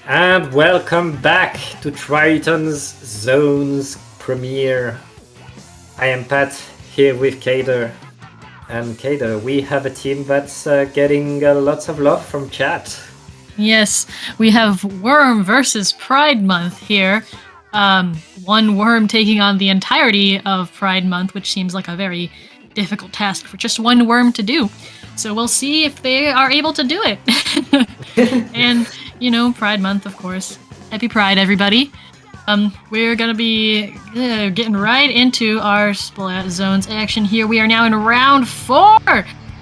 And welcome back to Triton's Zones premiere. I am Pat, here with Kader. And Kader, we have a team that's getting lots of love from chat. Yes, we have Worm versus Pride Month here. One Worm taking on the entirety of Pride Month, which seems like a very difficult task for just one Worm to do. So we'll see if they are able to do it. And, Pride Month, of course. Happy Pride, everybody. We're going to be getting right into our Splat Zones action here. We are now in round 4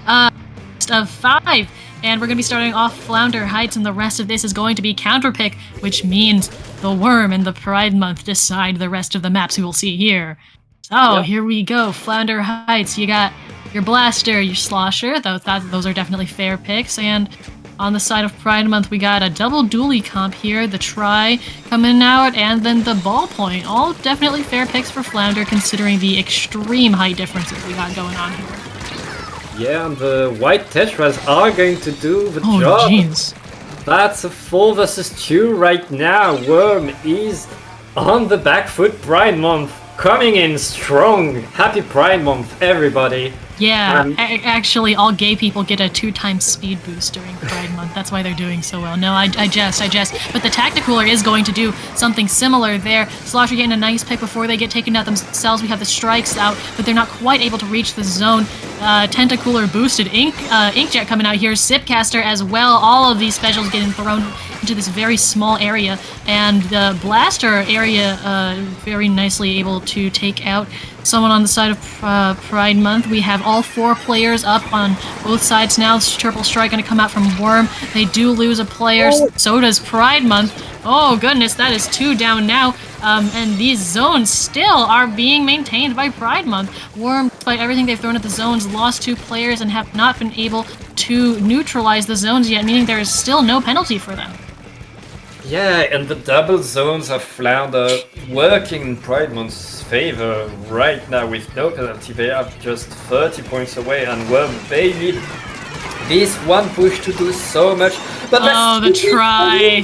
of 5. And we're going to be starting off Flounder Heights, and the rest of this is going to be counterpick, which means the Worm and the Pride Month decide the rest of the maps we will see here. So Here we go. Flounder Heights, you got your Blaster, your Slosher, those are definitely fair picks, and on the side of Pride Month, we got a double dually comp here, the Try coming out, and then the Ballpoint. All definitely fair picks for Flounder, considering the extreme height differences we got going on here. Yeah, and the white Tetras are going to do the job. Oh, jeez. That's a 4 versus 2 right now. Worm is on the back foot. Pride Month coming in strong. Happy Pride Month, everybody. Yeah, actually, all gay people get a 2x speed boost during Pride Month. That's why they're doing so well. No, I jest. But the Tacticooler is going to do something similar there. Slosher getting a nice pick before they get taken out themselves. We have the Strikes out, but they're not quite able to reach the zone. Tentacooler boosted. Inkjet coming out here. Sipcaster as well. All of these specials getting thrown into this very small area. And the Blaster area very nicely able to take out someone on the side of Pride Month. We have all 4 players up on both sides now. Triple Strike going to come out from Worm. They do lose a player, so does Pride Month. Oh goodness, that is 2 down now. And these zones still are being maintained by Pride Month. Worm, despite everything they've thrown at the zones, lost 2 players and have not been able to neutralize the zones yet, meaning there is still no penalty for them. Yeah, and the double zones of Flounder working in Pride Month's favor right now with no penalty. They are just 30 points away, and Worm, they need this one push to do so much. But the Try!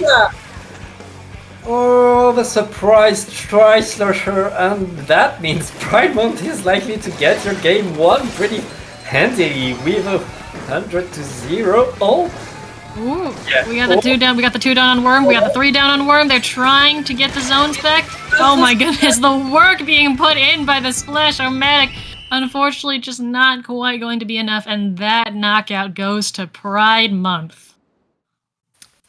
Oh, the surprise Try Slosher, and that means Pride Month is likely to get your game won pretty handily with a 100-0. Oh! Ooh, yeah. We got the 2 down. We got the 2 down on Worm. We got the 3 down on Worm. They're trying to get the zones back. Oh my goodness, the work being put in by the Splash-O-Matic. Unfortunately, just not quite going to be enough, and that knockout goes to Pride Month.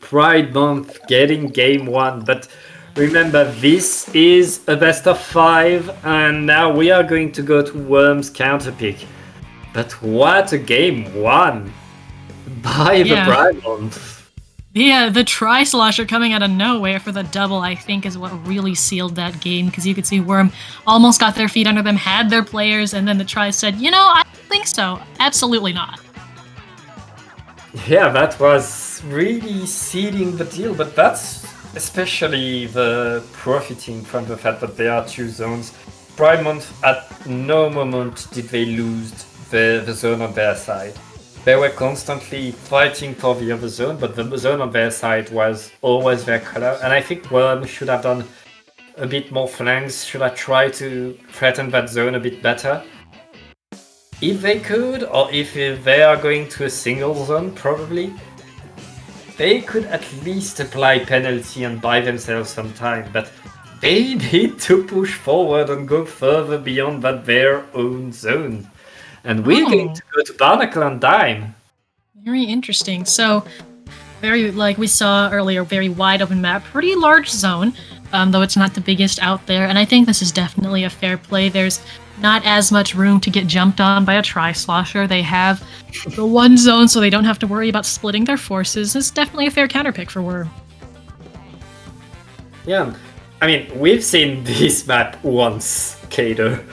Pride Month getting game 1, but remember, this is a best of 5, and now we are going to go to Worm's counterpick. But what a game 1! By the Pride Month. Yeah, the Tri-Slosher coming out of nowhere for the double, I think, is what really sealed that game, because you could see Worm almost got their feet under them, had their players, and then the Tri said, I don't think so. Absolutely not. Yeah, that was really sealing the deal, but that's especially the profiting from the fact that there are 2 zones. Pride Month, at no moment did they lose the zone on their side. They were constantly fighting for the other zone, but the zone on their side was always their color. And I think Worm should have done a bit more flanks, should have tried to threaten that zone a bit better. If they could, or if they are going to a single zone, probably, they could at least apply penalty and buy themselves some time. But they need to push forward and go further beyond that their own zone. And we're going to go to Barnacle and Dime. Very interesting. So, very, like we saw earlier, very wide open map, pretty large zone, though it's not the biggest out there. And I think this is definitely a fair play. There's not as much room to get jumped on by a Tri-Slosher. They have the 1 zone, so they don't have to worry about splitting their forces. It's definitely a fair counterpick for Worm. Yeah, I mean, we've seen this map once, Kader.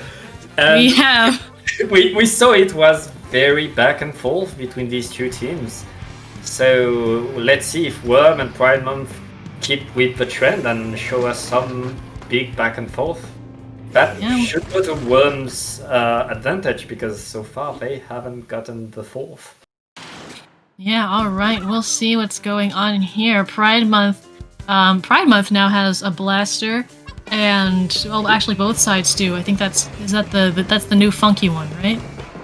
We have. We saw it was very back and forth between these 2 teams. So let's see if Worm and Pride Month keep with the trend and show us some big back and forth. That should go to Worm's advantage, because so far they haven't gotten the 4th. Yeah, alright, we'll see what's going on here. Pride Month Pride Month now has a blaster, and well, actually both sides do. I think that's the new funky one, right?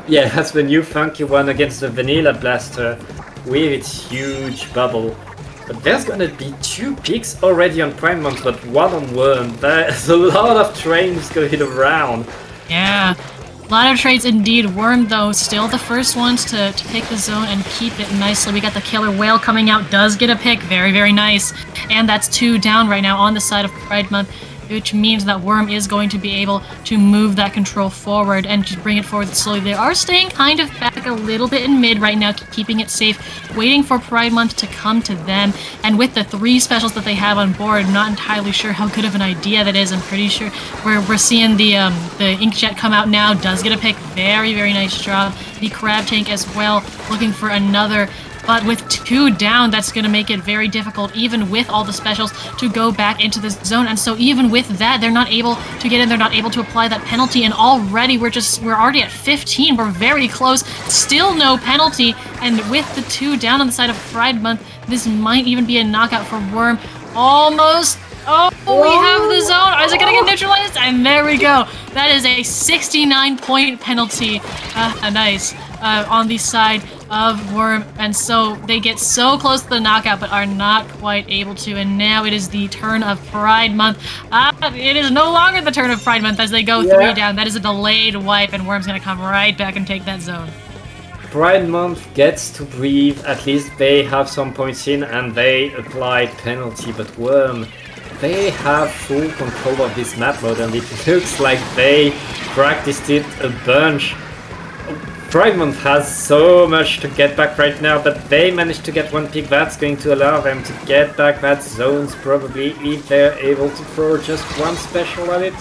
Yeah, that's the new funky one against the vanilla blaster with its huge bubble. But there's gonna be 2 picks already on Prime Month, but 1 on Worm. There's a lot of trains going around. Yeah, a lot of trades indeed. Worm, though, still the first ones to pick the zone and keep it nicely. We got the Killer Whale coming out, does get a pick. Very, very nice. And that's 2 down right now on the side of Pride Month, which means that Worm is going to be able to move that control forward and just bring it forward slowly. They are staying kind of back a little bit in mid right now, keeping it safe, waiting for Pride Month to come to them. And with the 3 specials that they have on board, not entirely sure how good of an idea that is. I'm pretty sure we're seeing the Inkjet come out now, does get a pick. Very, very nice job. The Crab Tank as well, looking for another. But with 2 down, that's going to make it very difficult, even with all the specials, to go back into the zone. And so even with that, they're not able to get in. They're not able to apply that penalty. And already we're already at 15. We're very close. Still no penalty. And with the 2 down on the side of Pride Month, this might even be a knockout for Worm. Almost. Oh, we have the zone. Is it going to get neutralized? And there we go. That is a 69-point penalty. Nice. On the side of Worm, and so they get so close to the knockout but are not quite able to. And now it is the turn of Pride Month. It is no longer the turn of Pride Month as they go 3 down. That is a delayed wipe, and Worm's gonna come right back and take that zone. Pride Month gets to breathe. At least they have some points in and they apply penalty, but Worm, they have full control of this map mode, and it looks like they practiced it a bunch. Pride Month has so much to get back right now, but they managed to get 1 pick. That's going to allow them to get back that zones, probably, if they're able to throw just 1 special at it.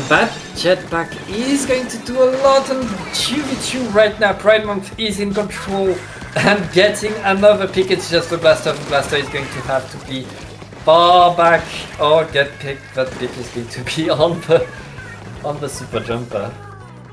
That jetpack is going to do a lot on 2v2 right now. Pride Month is in control and getting another pick. It's just the blaster. The blaster is going to have to be far back or get picked. That pick is going to be on the super jumper.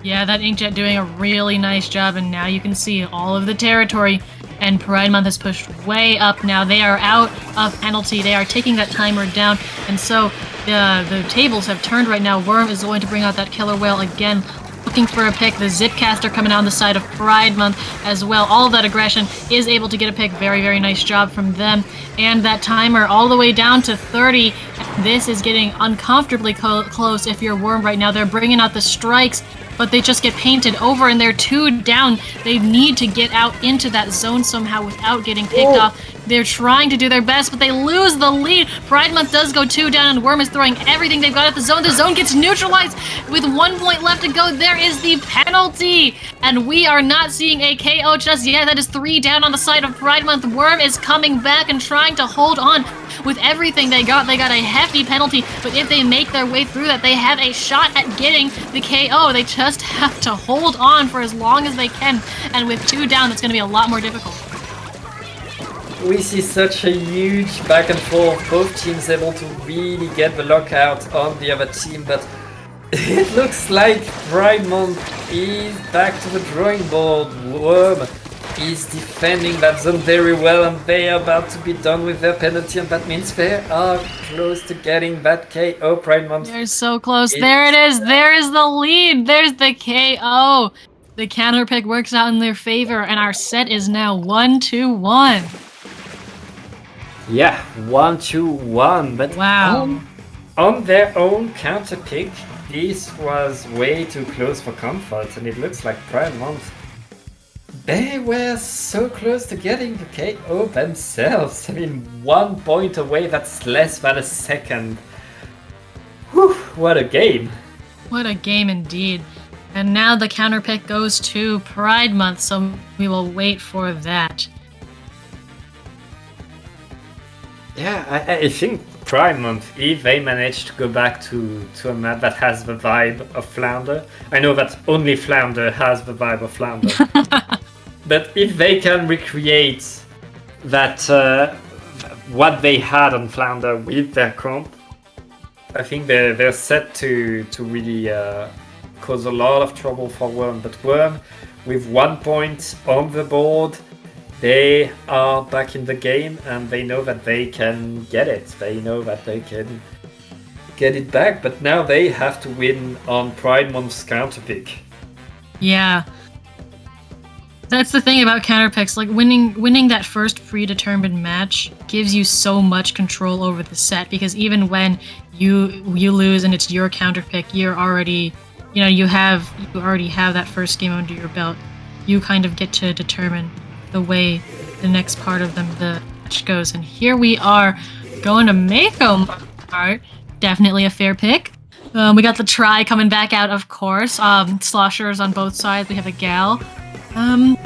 Yeah, that Inkjet doing a really nice job, and now you can see all of the territory, and Pride Month has pushed way up now. They are out of penalty. They are taking that timer down, and so the tables have turned right now. Worm is going to bring out that Killer Whale again, looking for a pick. The Zipcaster coming out on the side of Pride Month as well. All of that aggression is able to get a pick. Very, very nice job from them. And that timer all the way down to 30. This is getting uncomfortably close if you're Worm right now. They're bringing out the strikes, but they just get painted over, and they're 2 down. They need to get out into that zone somehow without getting picked off. They're trying to do their best, but they lose the lead. Pride Month does go 2 down, and Worm is throwing everything they've got at the zone. The zone gets neutralized with 1 point left to go. There is the penalty, and we are not seeing a KO just yet. That is 3 down on the side of Pride Month. Worm is coming back and trying to hold on with everything they got. They got a hefty penalty, but if they make their way through that, they have a shot at getting the KO. They just have to hold on for as long as they can, and with 2 down, it's going to be a lot more difficult. We see such a huge back and forth, both teams able to really get the lockout on the other team, but it looks like Pride Month is back to the drawing board. Worm is defending that zone very well, and they are about to be done with their penalty, and that means they are close to getting that KO. Pride Month. They're so close. There it is. There is the lead. There's the KO. The counter pick works out in their favor, and our set is now 1-1. Yeah, 1-1, but wow. On their own counter pick, this was way too close for comfort, and it looks like Pride Month, they were so close to getting the KO themselves. I mean, 1 point away, that's less than a second. Whew, what a game. What a game indeed. And now the counter pick goes to Pride Month, so we will wait for that. Yeah, I think Pride Month, if they manage to go back to a map that has the vibe of Flounder, I know that only Flounder has the vibe of Flounder, but if they can recreate that, what they had on Flounder with their comp, I think they're set to really cause a lot of trouble for Worm. But Worm, with 1 point on the board, They are back in the game and they know that they can get it. They know that they can get it back, but now they have to win on Pride Month's counterpick. Yeah. That's the thing about counterpicks. Like winning that first predetermined match gives you so much control over the set, because even when you lose and it's your counterpick, you're already, you already have that first game under your belt. You kind of get to determine the way the next part of the match goes. And here we are going to Mako Mart. Definitely a fair pick. We got the Try coming back out, of course. Sloshers on both sides. We have a Gal. And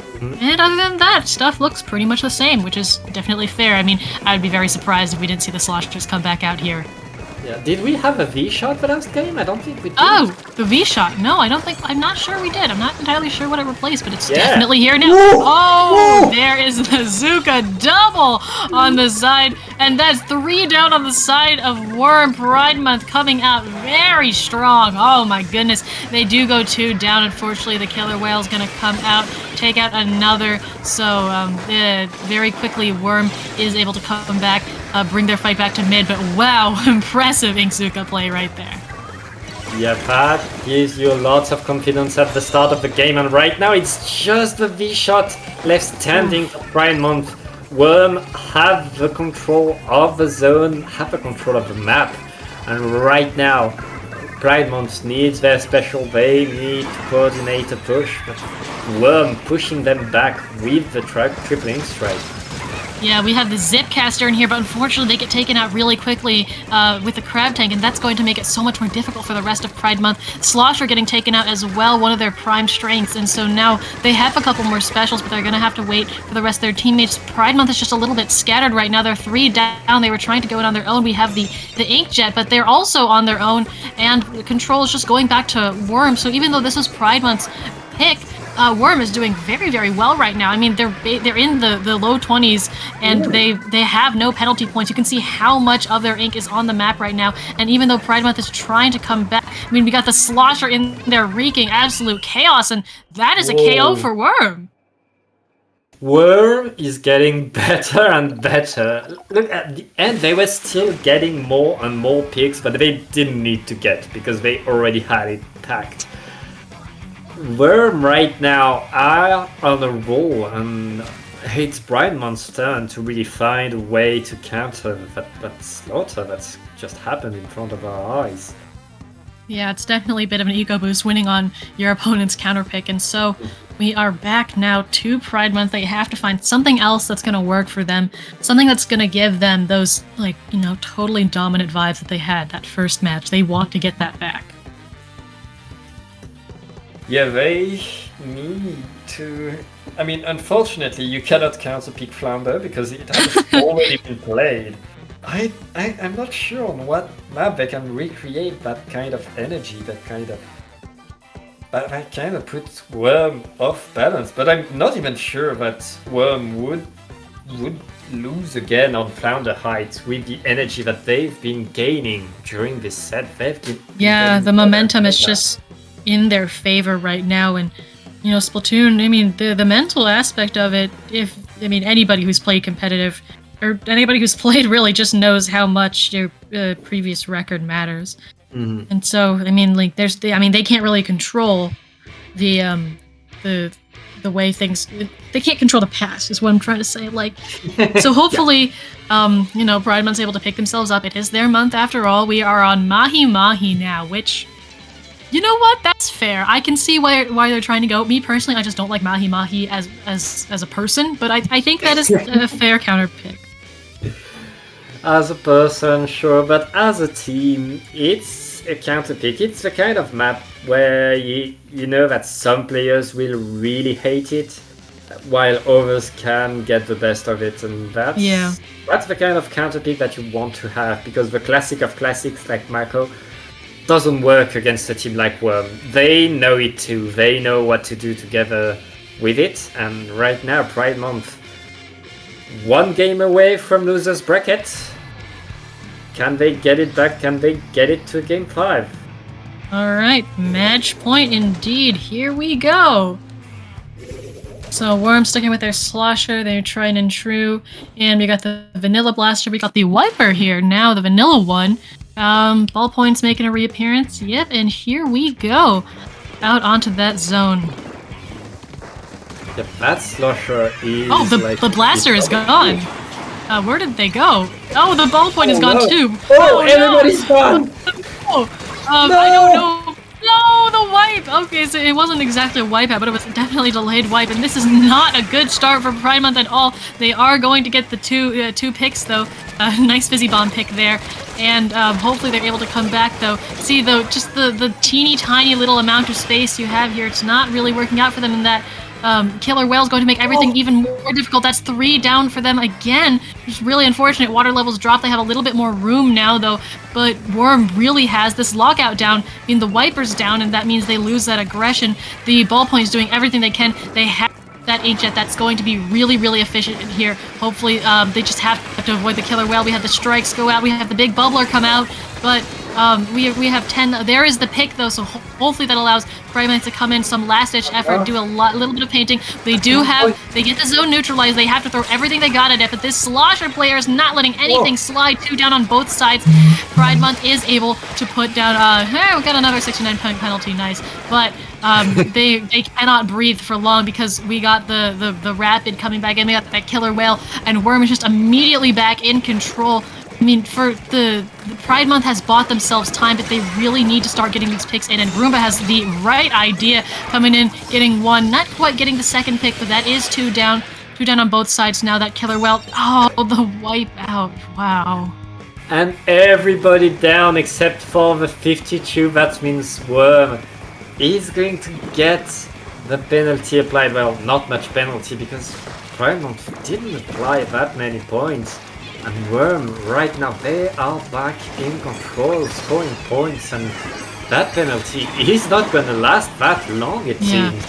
other than that, stuff looks pretty much the same, which is definitely fair. I mean, I'd be very surprised if we didn't see the Sloshers come back out here. Yeah, did we have a V-shot the last game? I don't think we did. Oh, the V-shot. No, I'm not sure we did. I'm not entirely sure what it replaced, but it's definitely here now. Whoa! There is the Zuka double on the side, and that's 3 down on the side of Worm. Pride Month coming out very strong. Oh my goodness. They do go 2 down. Unfortunately, the Killer Whale's gonna come out, take out another. So very quickly, Worm is able to come back, bring their fight back to mid, but wow, impressive Inkzuka play right there. Yeah, that gives you lots of confidence at the start of the game, and right now it's just the V-shot left standing for Pride Month. Worm have the control of the zone, have the control of the map, and right now Pride Month needs their special. They need to coordinate a push, but Worm pushing them back with the triple ink strike. Yeah, we have the Zipcaster in here, but unfortunately they get taken out really quickly with the Crab Tank, and that's going to make it so much more difficult for the rest of Pride Month. Slosher getting taken out as well, one of their prime strengths, and so now they have a couple more specials, but they're going to have to wait for the rest of their teammates. Pride Month is just a little bit scattered right now. They're 3 down. They were trying to go in on their own. We have the Inkjet, but they're also on their own, and the control is just going back to Worm. So even though this was Pride Month's pick, Worm is doing very, very well right now. I mean, they're in the low 20s, and they have no penalty points. You can see how much of their ink is on the map right now. And even though Pride Month is trying to come back, I mean, we got the Slosher in there wreaking absolute chaos, and that is a KO for Worm. Worm is getting better and better. Look, at the end they were still getting more and more picks, but they didn't need to get, because they already had it packed. Worm right now are on a roll, and it's Pride Month's turn to really find a way to counter that slaughter that's just happened in front of our eyes. Yeah, it's definitely a bit of an eco boost winning on your opponent's counterpick, and so we are back now to Pride Month. They have to find something else that's going to work for them, something that's going to give them those, totally dominant vibes that they had that first match. They want to get that back. Yeah, they need to... I mean, unfortunately, you cannot counterpick Flounder because it has already been played. I'm not sure on what map they can recreate that kind of energy, that kind of puts Worm off balance. But I'm not even sure that Worm would lose again on Flounder Heights with the energy that they've been gaining during this set. The momentum is just in their favor right now, and Splatoon, I mean, the mental aspect of it, anybody who's played competitive or anybody who's played really just knows how much your previous record matters. Mm-hmm. And so I mean, they can't really control the way things, they can't control the past is what I'm trying to say. So hopefully Pride Month's able to pick themselves up. It is their month after all. We are on Mahi now, which, you know what? That's fair. I can see why they're trying to go. Me personally, I just don't like Mahi as a person, but I think that is a fair counter pick. As a person, sure, but as a team, it's a counter pick. It's the kind of map where you know that some players will really hate it, while others can get the best of it, and that's the kind of counter pick that you want to have, because the classic of classics like Mako doesn't work against a team like Worm. They know it too. They know what to do together with it. And right now, Pride Month, 1 game away from losers bracket. Can they get it back? Can they get it to game 5? All right, match point indeed. Here we go. So Worm sticking with their Slosher, their Triton and True, and we got the Vanilla Blaster, we got the Wiper here, now the Vanilla one. Ballpoint's making a reappearance, yep, and here we go, out onto that zone. Yep, that Slosher is Oh, the Blaster is gone! Where did they go? Oh, the Ballpoint is gone too! Oh, everybody's gone! Oh, I don't know. No, the wipe! Okay, so it wasn't exactly a wipe out, but it was definitely a delayed wipe, and this is not a good start for Pride Month at all. They are going to get the two picks, though. Nice Fizzy Bomb pick there, and hopefully they're able to come back, though. See, though, just the teeny tiny little amount of space you have here, it's not really working out for them in that Killer Whale is going to make everything even more difficult. That's 3 down for them again. It's really unfortunate. Water levels drop. They have a little bit more room now, though. But Worm really has this lockout down. I mean, the Wiper's down, and that means they lose that aggression. The Ballpoint is doing everything they can. They have that Inkjet that's going to be really, really efficient in here. Hopefully, they just have to avoid the Killer Whale. We have the strikes go out. We have the big Bubbler come out. But we have 10. There is the pick, though, so hopefully that allows Pride Month to come in, some last-ditch effort, do a little bit of painting. They get the zone neutralized. They have to throw everything they got at it, but this Slosher player is not letting anything slide. 2 down on both sides. Pride Month is able to put down, we got another 69-point penalty, nice. But they cannot breathe for long because we got the Rapid coming back in. They got that Killer Whale, and Worm is just immediately back in control. I mean, for the Pride Month has bought themselves time, but they really need to start getting these picks in, and Roomba has the right idea, coming in, getting 1, not quite getting the second pick, but that is 2 down. 2 down on both sides now, that Killer Whale. Oh, the wipe out. Wow. And everybody down except for the 52, that means Worm is going to get the penalty applied. Well, not much penalty, because Pride Month didn't apply that many points. And Worm, right now, they are back in control, scoring points, and that penalty is not gonna last that long, it seems.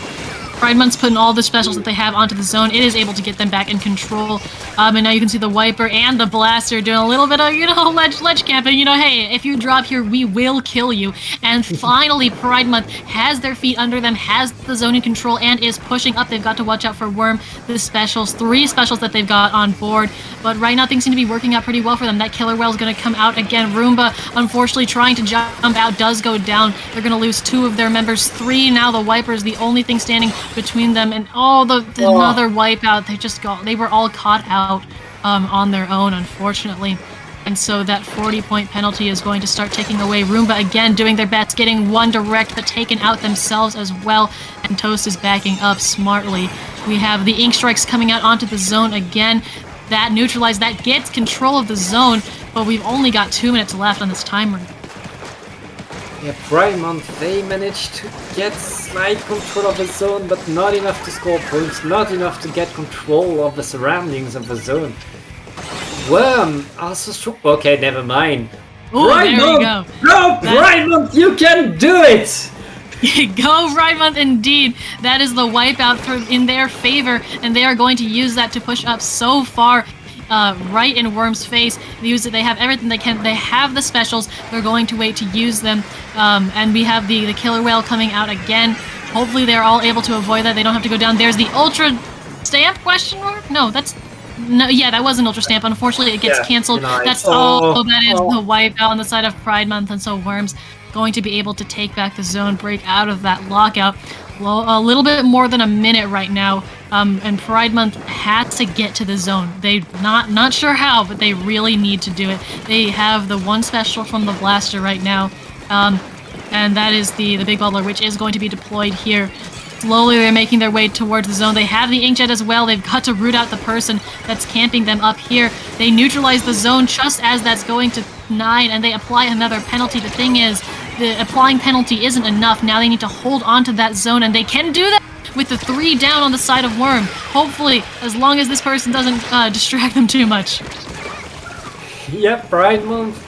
Pride Month's putting all the specials that they have onto the zone. It is able to get them back in control. And now you can see the Wiper and the Blaster doing a little bit of, ledge camping. Hey, if you drop here, we will kill you. And finally, Pride Month has their feet under them, has the zone in control, and is pushing up. They've got to watch out for Worm, the specials, 3 specials that they've got on board. But right now, things seem to be working out pretty well for them. That Killer Whale is going to come out again. Roomba, unfortunately, trying to jump out, does go down. They're going to lose 2 of their members. 3 now. The Wiper is the only thing standing between them, and another wipeout. They were all caught out on their own, unfortunately. And so that 40-point penalty is going to start taking away. Roomba again doing their best, getting 1 direct, but taken out themselves as well. And Toast is backing up smartly. We have the Ink Strikes coming out onto the zone again. That neutralized, that gets control of the zone, but we've only got 2 minutes left on this timer. Yeah, Pride Month, they managed to get slight control of the zone, but not enough to score points, not enough to get control of the surroundings of the zone. Worm also strong. Okay, never mind. Oh, there we go. Go, Pride Month, you can do it! Go Pride Month, indeed. That is the wipeout in their favor, and they are going to use that to push up so far. Right in Worm's face. They have everything they can. They have the specials. They're going to wait to use them. And we have the Killer Whale coming out again. Hopefully they're all able to avoid that. They don't have to go down. There's the Ultra Stamp question mark? No, that was an Ultra Stamp. Unfortunately, it gets canceled. Nice. That is the wipeout on the side of Pride Month, and so Worm's going to be able to take back the zone, break out of that lockout. Well, a little bit more than a minute right now, and Pride Month had to get to the zone. They not sure how, but they really need to do it. They have the 1 special from the Blaster right now, and that is the Big Bubbler, which is going to be deployed here. Slowly they're making their way towards the zone. They have the Inkjet as well. They've got to root out the person that's camping them up here. They neutralize the zone just as that's going to 9, and they apply another penalty. The thing is, the applying penalty isn't enough. Now they need to hold on to that zone, and they can do that with the 3 down on the side of Worm. Hopefully, as long as this person doesn't distract them too much. Yep, Pride Month,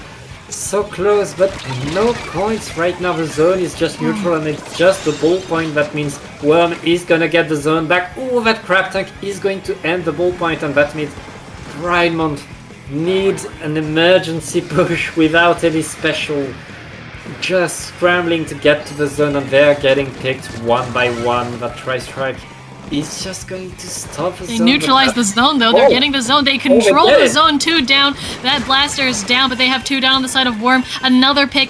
so close, but no points right now. The zone is just neutral, and it's just the ballpoint. That means Worm is gonna get the zone back. Oh, that crab tank is going to end the ballpoint, and that means Pride Month needs an emergency push without any special. Just scrambling to get to the zone, and they're getting picked 1 by 1. That tri-strike is just going to stop the They zone. neutralize the zone, though. They're getting the zone. They control get the it. zone. 2 down. That blaster is down, but they have 2 down on the side of Worm. Another pick.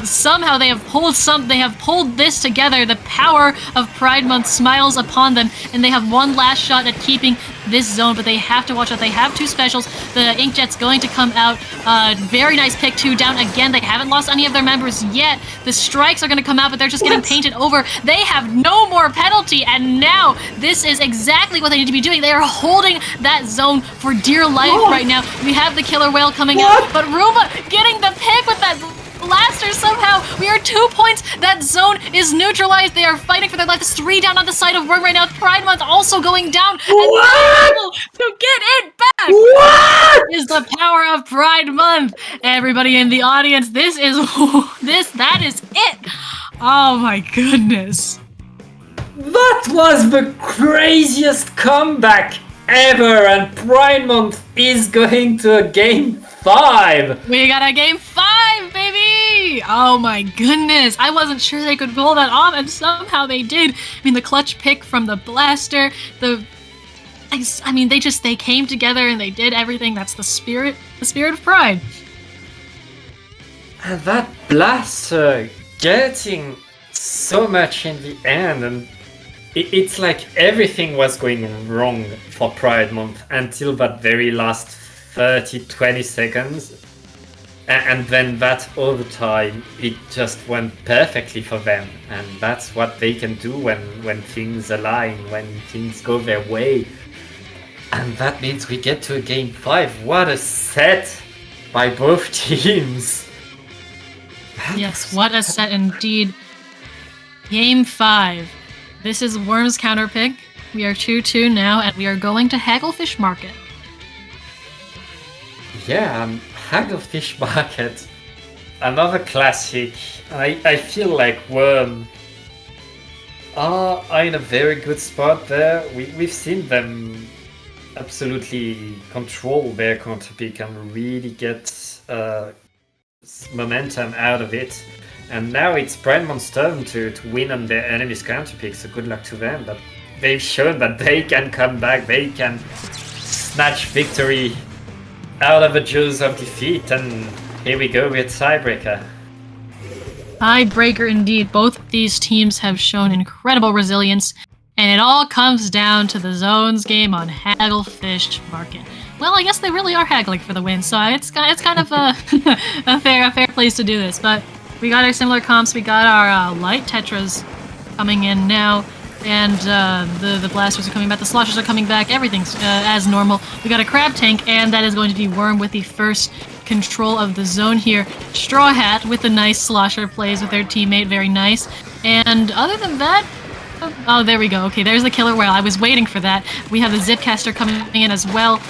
Somehow they have pulled this together. The power of Pride Month smiles upon them, and they have one last shot at keeping this zone, but they have to watch out. They have 2 specials. The Inkjet's going to come out. Very nice pick. 2 down again. They haven't lost any of their members yet. The strikes are going to come out, but they're just getting painted over. They have no more penalty, and now this is exactly what they need to be doing. They are holding that zone for dear life right now. We have the killer whale coming out, but Roomba getting the pick with that blaster somehow. We are 2 points. That zone is neutralized. They are fighting for their life. There's 3 down on the side of Worm right now. Pride Month also going down. And they're able to get it back. What is the power of Pride Month? Everybody in the audience, that is it. Oh my goodness. That was the craziest comeback ever, and Pride Month is going to a game 5. We got a game 5, baby! Oh my goodness. I wasn't sure they could pull that off, and somehow they did. I mean, the clutch pick from the blaster, they came together and they did everything. That's the spirit of Pride. And that blaster getting so much in the end, and it's like everything was going wrong for Pride Month until that very last 30-20 seconds. And then that overtime, it just went perfectly for them. And that's what they can do when things align, when things go their way. And that means we get to a game 5. What a set by both teams. Yes, what a set indeed. Game 5. This is Worm's counter pick. We are 2-2 now, and we are going to Hagglefish Market. Yeah, Hagglefish Market. Another classic. I feel like Worm are in a very good spot there. We've seen them absolutely control their counter pick and really get momentum out of it. And now it's Pride Month's turn to win on their enemy's counter pick, so good luck to them. But they've shown that they can come back, they can snatch victory out of the jaws of defeat, and here we go with tiebreaker. Tiebreaker indeed. Both of these teams have shown incredible resilience, and it all comes down to the zones game on Hagglefish Market. Well, I guess they really are haggling for the win, so it's kind of a fair place to do this. But we got our similar comps. We got our light tetras coming in now, and the blasters are coming back. The sloshers are coming back. Everything's as normal. We got a crab tank, and that is going to be Worm with the first control of the zone here. Straw Hat with the nice slosher plays with their teammate. Very nice. And other than that, oh, there we go. Okay, there's the killer whale. I was waiting for that. We have the Zipcaster coming in as well.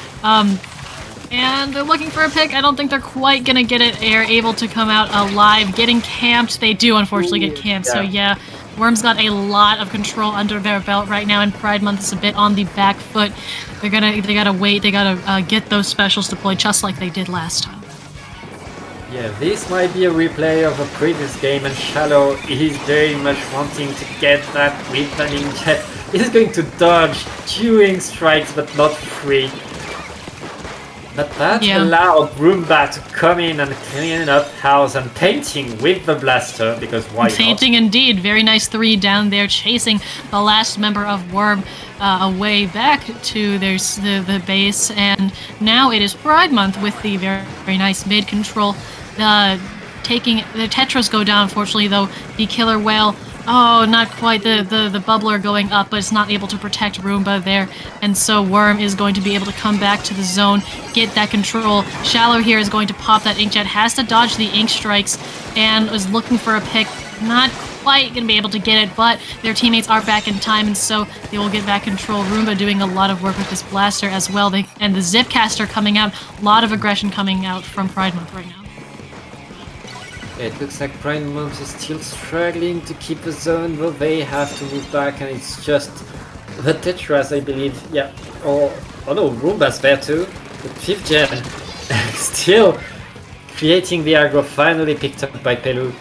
And they're looking for a pick. I don't think they're quite gonna get it. They're able to come out alive. Getting camped. They do unfortunately get camped. So yeah, Worm's got a lot of control under their belt right now, and Pride Month is a bit on the back foot. They gotta wait. They gotta get those specials deployed just like they did last time. Yeah, this might be a replay of a previous game, and Shallow is very much wanting to get that with an Inkjet. He's going to dodge during strikes, but not free. But that allowed Roomba to come in and clean up house and painting with the blaster, because why painting not? Indeed. Very nice 3 down there, chasing the last member of Worm away back to the base. And now it is Pride Month with the very nice mid control. Taking the tetras go down, unfortunately, though. The killer whale, oh, not quite. The bubbler going up, but it's not able to protect Roomba there. And so Worm is going to be able to come back to the zone, get that control. Shallow here is going to pop that Inkjet, has to dodge the ink strikes, and is looking for a pick. Not quite going to be able to get it, but their teammates are back in time, and so they will get back control. Roomba doing a lot of work with this blaster as well. And the Zipcaster coming out. A lot of aggression coming out from Pride Month right now. It looks like Pride Month is still struggling to keep the zone, though they have to move back, and it's just the Tetras, I believe. Yeah. Oh no, Roomba's there too. The 5th gen still creating the aggro, finally picked up by Pelu.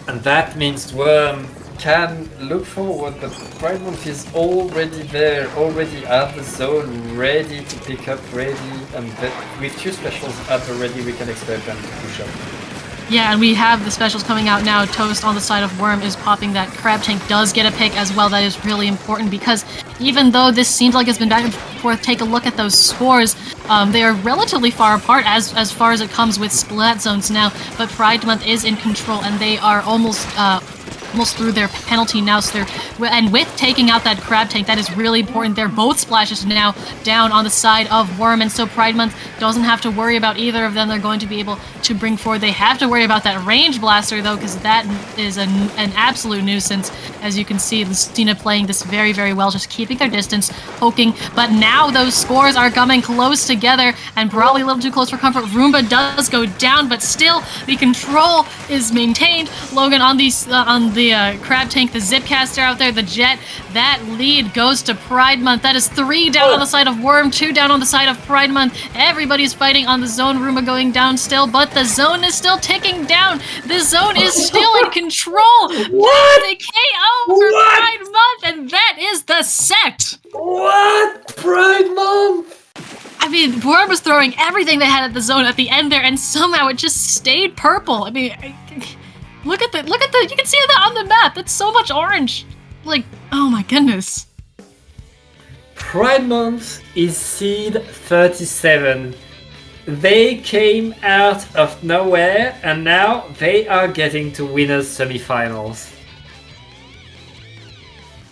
And that means Worm can look forward, but Pride Month is already there, already at the zone, ready to pick up, ready, and with 2 specials at the ready, we can expect them to push up. Yeah, and we have the specials coming out now. Toast on the side of Worm is popping that Crab Tank does get a pick as well. That is really important because even though this seems like it's been back and forth, take a look at those scores. They are relatively far apart as far as it comes with splat zones now, but Pride Month is in control and they are almost through their penalty now, so and with taking out that Crab Tank, that is really important. They're both splashes now down on the side of Worm, and so Pride Month doesn't have to worry about either of them. They're going to be able to bring forward. They have to worry about that range blaster though, because that is an absolute nuisance. As you can see, Lucina playing this very, very well, just keeping their distance, poking, but now those scores are coming close together and probably a little too close for comfort. Roomba does go down, but still the control is maintained. Logan on the Crab Tank, the Zipcaster out there, the Jet. That lead goes to Pride Month. That is 3 down on the side of Worm, 2 down on the side of Pride Month. Everybody's fighting on the zone. Roomba going down still, but the zone is still ticking down. The zone is still in control. That is a KO for Pride Month, and that is the set. What? Pride Month? I mean, Worm was throwing everything they had at the zone at the end there, and somehow it just stayed purple. I mean, look at the, you can see that on the map. That's so much orange. Like, oh my goodness. Pride Month is seed 37. They came out of nowhere and now they are getting to winners semifinals.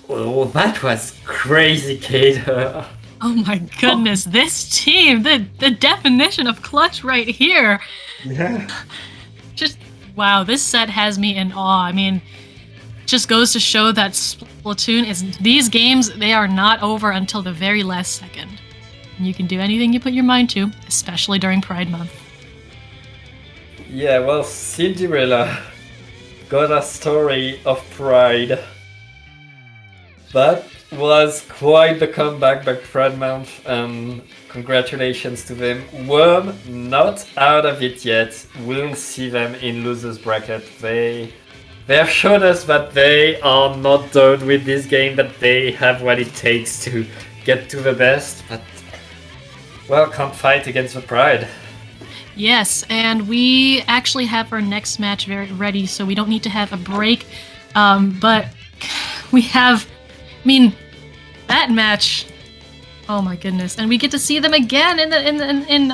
Oh, that was crazy, Kader. Oh my goodness, this team, the definition of clutch right here. Yeah. Just, wow, this set has me in awe. I mean, just goes to show that Splatoon is, these games, they are not over until the very last second. And you can do anything you put your mind to, especially during Pride Month. Yeah, well, Cinderella got a story of pride. That was quite the comeback by Pride Month, and congratulations to them. Worm not out of it yet. We'll see them in losers bracket. They have shown us that they are not done with this game, that they have what it takes to get to the best, but well, can't fight against the Pride. Yes, and we actually have our next match very ready, so we don't need to have a break. But we have, I mean, that match. Oh my goodness! And we get to see them again in